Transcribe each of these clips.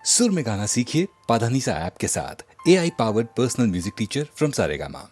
सुर में गाना सीखिए पाधानीसा ऐप के साथ। AI powered personal music teacher from Saregama.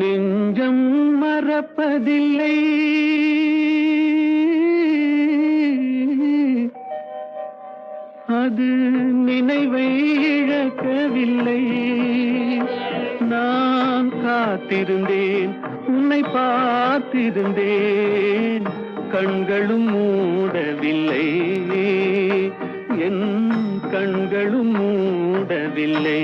நெஞ்சம் மறப்பதில்லை, அது நினைவை இழக்கவில்லை. நான் காத்திருந்தேன், உன்னை பார்த்திருந்தேன், கண்களும் மூடவில்லை, என் கண்களும் மூடவில்லை.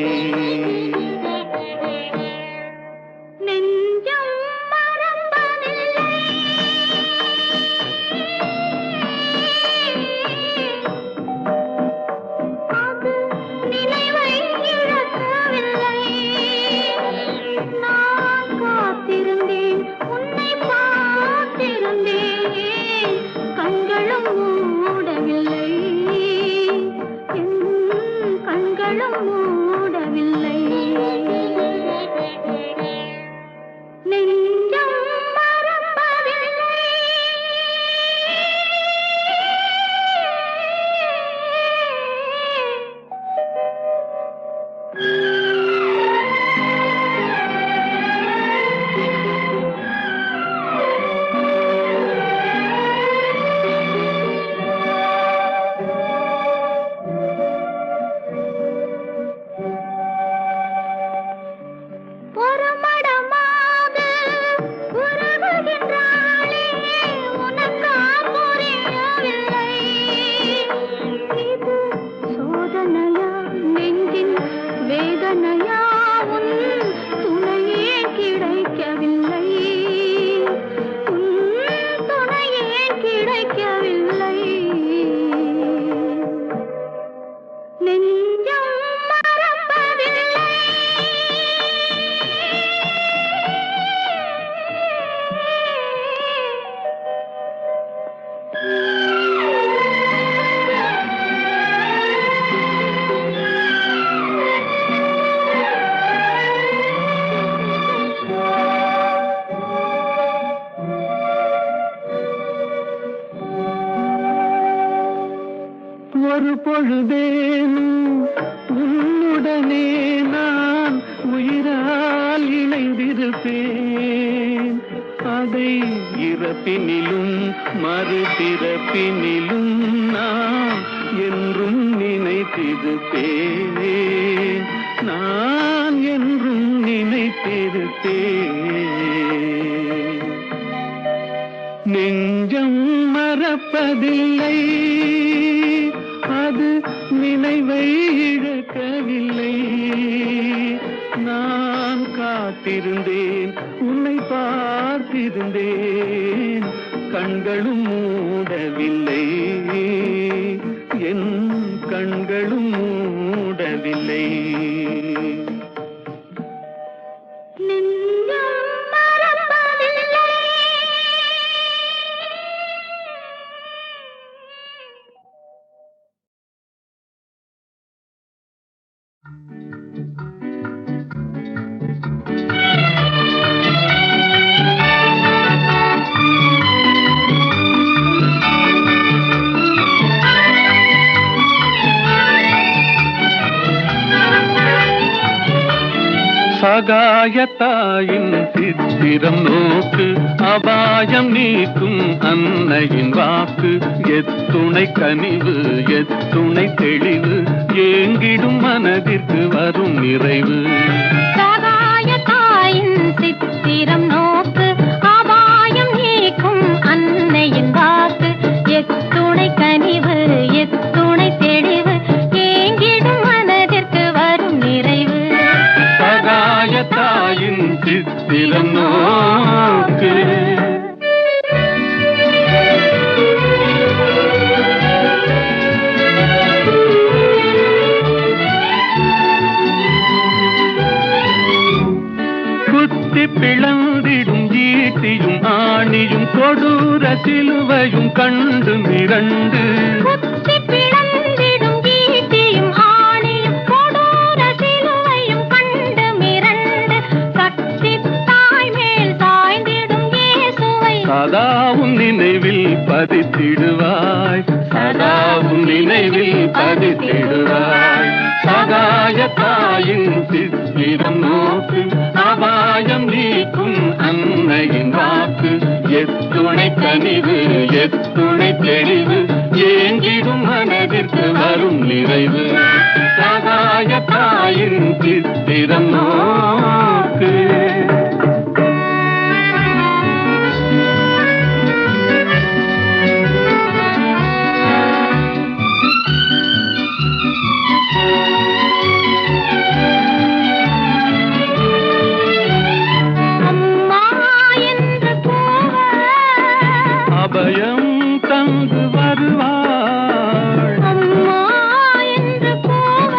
நான் காத்திருந்தேன், உன்னை பொழுதேனும் உன்னுடனே நான் உயிரால் இணைந்திருப்பேன். அதை இறப்பினிலும் மறுபிறப்பினிலும் நான் என்றும் நினைத்திருப்பேன். நான் என்றும் நினைத்திருப்பேன். நெஞ்சம் மறப்பதில்லை, அது நினைவை இழக்கவில்லை. நான் காத்திருந்தேன், உன்னை பார்த்திருந்தேன், கண்களும் மூடவில்லை, என் கண்களும் மூடவில்லை. சகாயத்தாயின் சித்திரம் நோக்கு, அபாயம் நீக்கும் அன்னையின் வாக்கு. எத்துணை கனிவு, எத்துணை தெளிவு, ஏங்கிடும் மனதிற்கு வரும் நிறைவு. சகாயத்தாயின் சித்திரம் நோக்கு, அபாயம் நீக்கும் அன்னையின் வாக்கு. எத்துணை கனிவு, எத்துணை தெளிவு, ஏங்கிடும் மனதிற்கு வரும் நிறைவு. சகாயத்தாயின் சித்திரம் நோக்கு. குத்தி பிளந்திடும் ஈட்டியும் ஆணியும் கொடூர சிலுவையும் கண்டு மிரண்டு. குத்தி பிளந்திடும் ஈட்டியும் ஆணியும் கொடூர சிலுவையும் கண்டு மிரண்டு. கட்டித் தாய் மேல் சாய்ந்திடும் இயேசுவை சதாவும் நினைவில் பதித்திடுவாய், சதாவும் நினைவில் பதித்திடுவாய். சகாயத்தாயின் சித்திரம் நோக்கு, அபாயம் நீக்கும் அன்னையின் வாக்கு. எத்துணை கனிவு, எத்துணை தெளிவு, ஏங்கிடும் மனதிற்கு வரும் நிறைவு. சகாயத்தாயின் சித்திரம் நோக்கு. அபயம் தந்து வருவாள், அம்மா என்று கூவ.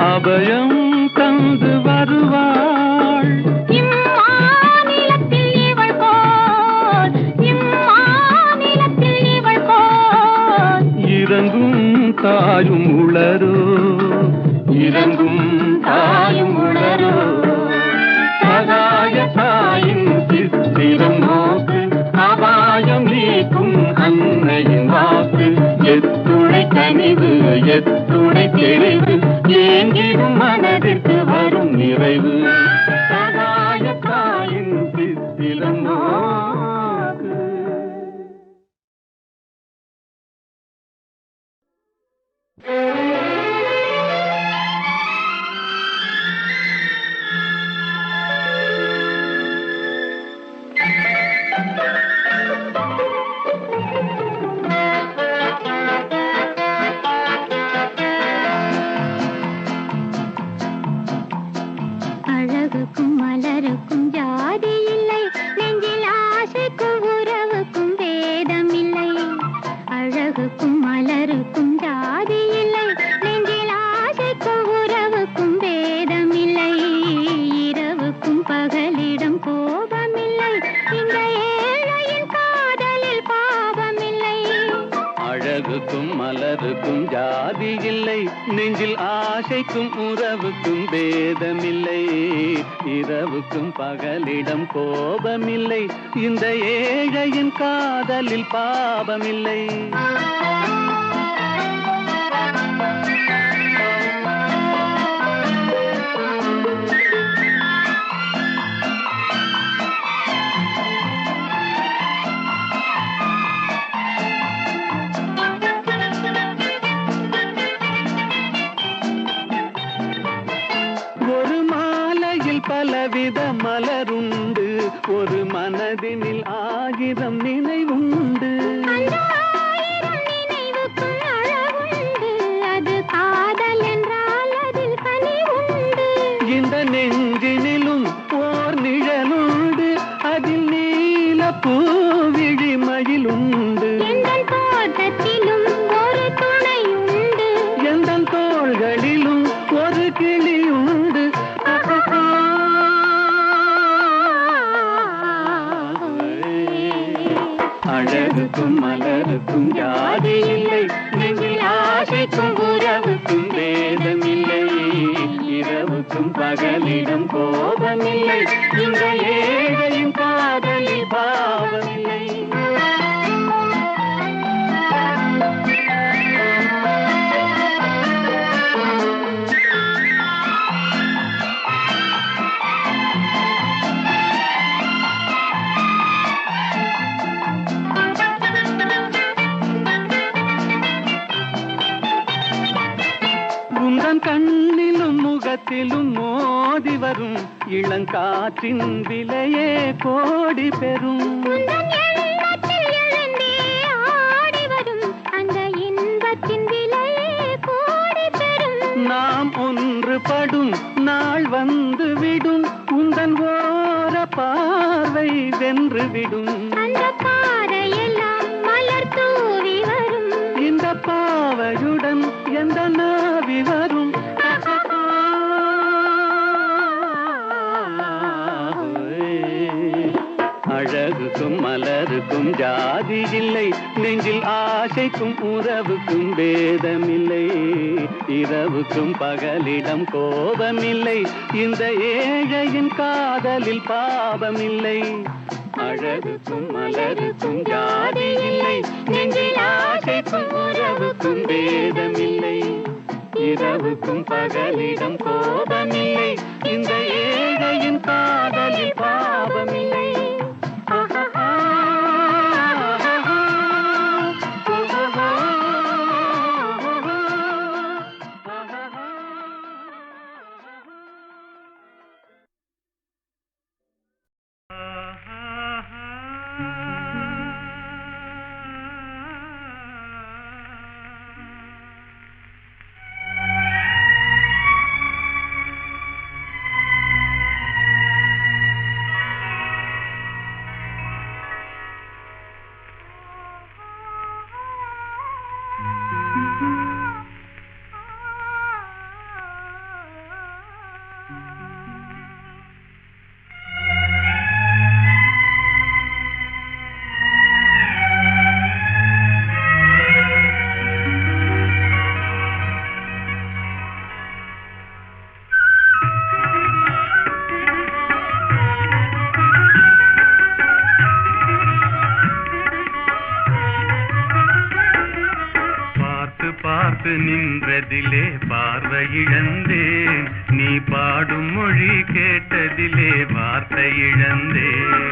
அபயம் தந்து வருவாள். இம்மாநிலத்தில் இவள் போல், இம்மாநிலத்தில் இவள் போல். இறங்கும் தாயும் உளரோ, இறங்கும் தாயும் உளரோ. சகாயத்தாயின் சித்திரம் நோக்கு, அபாயம் நீக்கும் அன்னையின் வாக்கு. எத்துணை கனிவு, எத்துணை தெளிவு, ஏங்கிடும் மனதிற்கு வரும் நிறைவு. சகாயத்தாயின் சித்திரம் நோக்கு. அழகுக்கும் மலருக்கும் ஜாதி இல்லை, நெஞ்சில் ஆசைக்கும் உறவுக்கும் வேதம் இல்லை. அழகுக்கும் மலருக்கும் ஜாதி இல்லை, நெஞ்சில் ஆசைக்கும் உறவுக்கும் வேதம் இல்லை. இரவுக்கும் பகலிடம் கோபமில்லை, இந்த ஏழையின் காதலில் பாவமில்லை. அழகுக்கும் மலருக்கும் ஜாதி இல்லை, நெஞ்சில் ஆசைக்கும் உறவுக்கும் பேதமில்லை. இரவுக்கும் பகலிடம் கோபமில்லை, இந்த ஏழையின் காதலில் பாவமில்லை. மனதினில் 1000 நினைவுண்டு. அந்த 1000 நினைவுக்கும் அளவுண்டு. அது காதல் என்றால் அதில் கனிவுண்டு. இந்த நெஞ்சினிலும் ஓர் நிழலுண்டு. அதில் நீல பூவிழி மயிலுண்டு. எந்தன் தோட்டத்திலும் ஒரு துணையுண்டு. எந்தன் தோள்களிலும் ஒரு கிளியுண்டு. அழகுக்கும் மலருக்கும் ஜாதி இல்லை. நெஞ்சில் ஆசைக்கும் உறவுக்கும் வேதமில்லை. இரவுக்கும் பகலிடம் கோபமில்லை. இந்த ஏழையும் காதலில் பாவமில்லை. உந்தன் கண்ணிலும் முகத்திலும் மோதி வரும் இளங்காற்றின் விலையே கோடி பெறும். உந்தன் எண்ணத்தில் எழுந்தே ஆடி வரும் அந்த இன்பத்தின் விலையே கோடி பெறும். நாம் ஒன்றுபடும் நாள் வந்து விடும். உந்தன் ஓர பார்வை வென்று விடும். அந்த பாறையெல்லாம் மலர் தூவி வரும். இந்த பாவையுடன் எந்த நாவி வரும். அழகுக்கும் மலருக்கும் ஜாதி இல்லை. நெஞ்சில் ஆசைக்கும் உறவுக்கும் வேதமில்லை. இரவுக்கும் பகலிடம் கோபமில்லை. இந்த ஏழையின் காதலில் பாவமில்லை. அழகுக்கும் மலருக்கும் ஜாதி இல்லை. நெஞ்சில் ஆசைக்கும் உறவுக்கும் வேதமில்லை. இரவுக்கும் பகலிடம் கோபமில்லை. இந்த ஏழையின் காதலில் பாவமில்லை. பார்த்து நின்றதிலே பார்வை இழந்தேன். நீ பாடும் மொழி கேட்டதிலே வார்த்தை இழந்தேன்.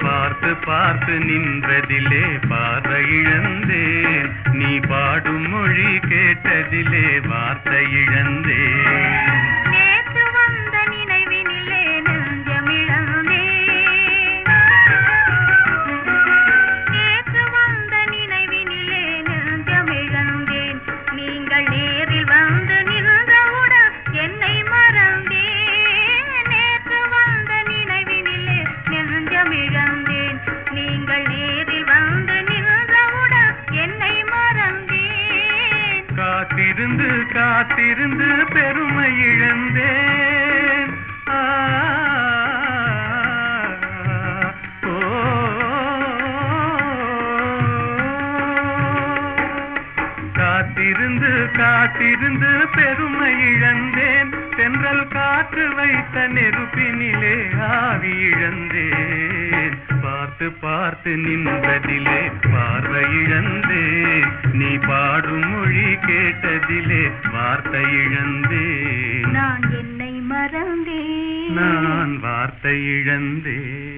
பார்த்து பார்த்து நின்றதிலே பார்வை இழந்தேன். நீ பாடும் மொழி கேட்டதிலே வார்த்தை இழந்தேன். நேற்று வந்த நினைவினிலே நெஞ்சமிழந்தேன். நேற்று வந்த நினைவினிலே நெஞ்சமிழந்தேன். நீங்கள் நேரில் வந்து நின்றவுடன் என்னை மறந்தேன். நேற்று வந்த நினைவினிலே நெஞ்சமிழந்தேன். நீங்கள் நேரில் வந்து நின்றவுடன் என்னை மறந்தேன். காத்திருந்து காத்திருந்து பெருமை இழந்தேன். காத்திருந்து காத்திருந்து பெருமை இழந்தேன். தென்றல் காற்று வைத்த நெருப்பினிலே ஆவி இழந்தேன். பார்த்து பார்த்து நின்றதிலே பார்வை இழந்தேன். நீ பாடும் மொழி கேட்டதிலே வார்த்தை இழந்தேன். நான் என்னை மறந்தேன். நான் வார்த்தை இழந்தேன்.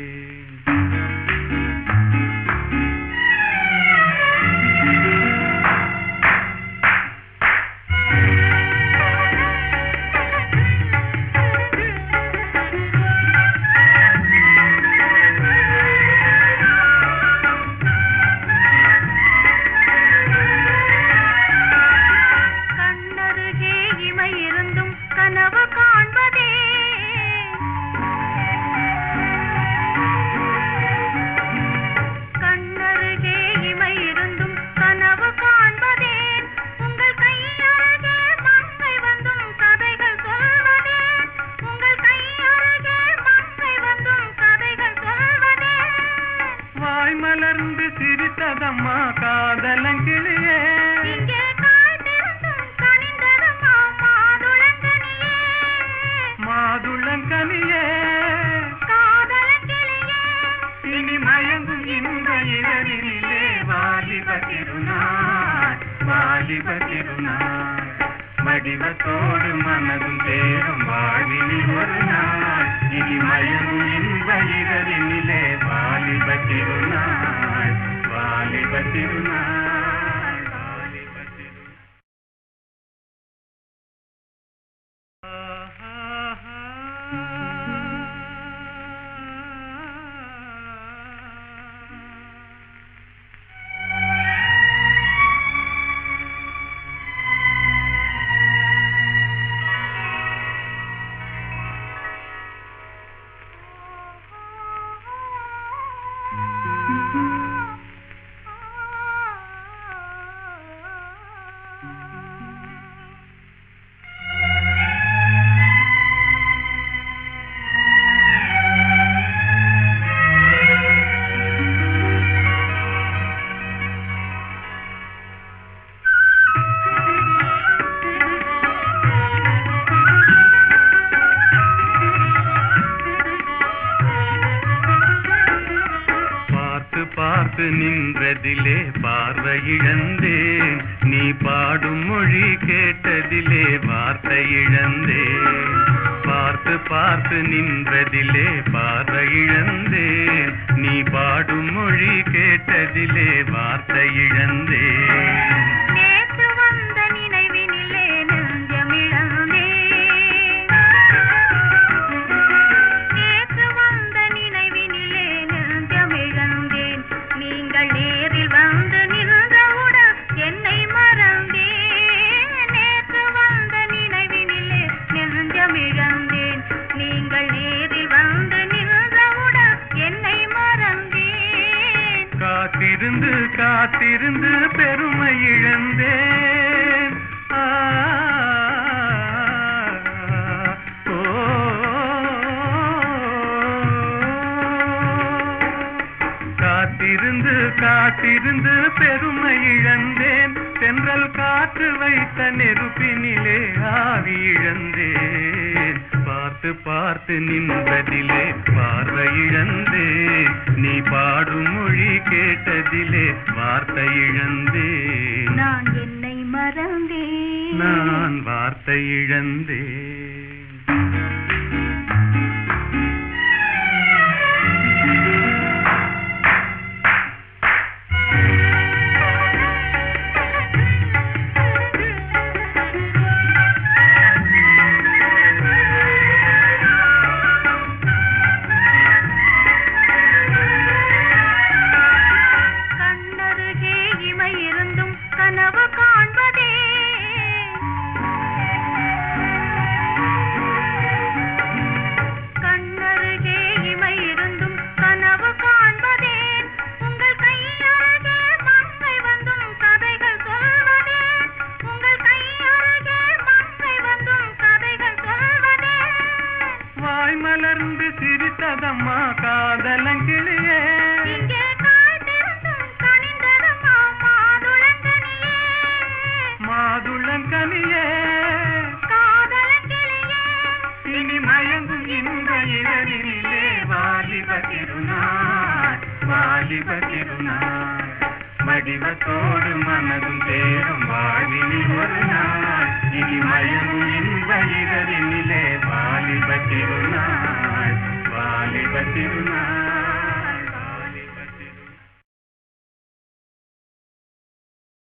மலர்ந்து சிரித்ததம்மா காதலங்கிளியே. இங்கே காய்ந்திருந்தும் கனிந்ததம்மா மாதுளங்கனியே. மாதுளங்கனியே காதலங்கிளியே. இனி மயங்கும் இந்த இரவினிலே வாலிப திருநாள், வாலிப திருநாள். வடிவத்தோடு மனதும் தேரும் வாழ்வினில் ஒரு நாள். இனி மயங்கும் இந்த இரவினிலே வாலிப திருநாள், வாலிப திருநாள், வாலிப திருநாள். பார்த்து நின்றதிலே பார்வை இழந்தேன். நீ பாடும் மொழி கேட்டதிலே வார்த்தை இழந்தேன். பார்த்து பார்த்து நின்றதிலே பார்வை இழந்தேன். நீ பாடும் மொழி கேட்டதிலே வார்த்தை இழந்தேன். நேற்று வந்த நினைவினிலே நெஞ்சமிழந்தேன். நேற்று வந்த நினைவினிலே நெஞ்சமிழந்தேன். நீங்கள் நேரில் வந்து நின்றவுடன் என்னை மறந்தேன். நேற்று வந்த நினைவினிலே நெஞ்சமிழந்தேன். நீங்கள் நேரில் வந்து நின்றவுடன் என்னை மறந்தேன். காத்திருந்து காத்திருந்து பெருமை இழந்தேன். காத்திருந்து காத்திருந்து பெருமை இழந்தேன். தென்றல் காற்று வைத்த நெருப்பினிலே ஆவி இழந்தேன். பார்த்து பார்த்து நின்றதிலே பார்வை இழந்தேன். நீ பாடும் மொழி கேட்டதிலே வார்த்தை இழந்தேன். நான் என்னை மறந்தேன். நான் வார்த்தை இழந்தேன். கண்ணருகே இமை இருந்தும் கனவு காண்பதே. கண்ணருகே இமை இருந்தும் கனவு காண்பதே. உங்கள் கையருகே மங்கை வந்தும் கதைகள் சொல்வதே. உங்கள் கையருகே மங்கை வந்தும் கதைகள் சொல்வதே. வாய் மலர்ந்து சிரித்ததம்மா காதலங்கிளியே. இங்கே காய்ந்திருந்தும் கனிந்ததம்மா மாதுளங்கனியே. மாதுளங்கனியே காதலங்கிளியே. இனி மயங்கும் இந்த இரவினிலே வாலிப திருநாள், வாலிப திருநாள். வடிவத்தோடு மனதும் தேரும் வாழ்வினில் ஒரு நாள். இனி மயங்கும் இந்த இரவினிலே வாலிப திருநாள், வாலிப திருநாள்.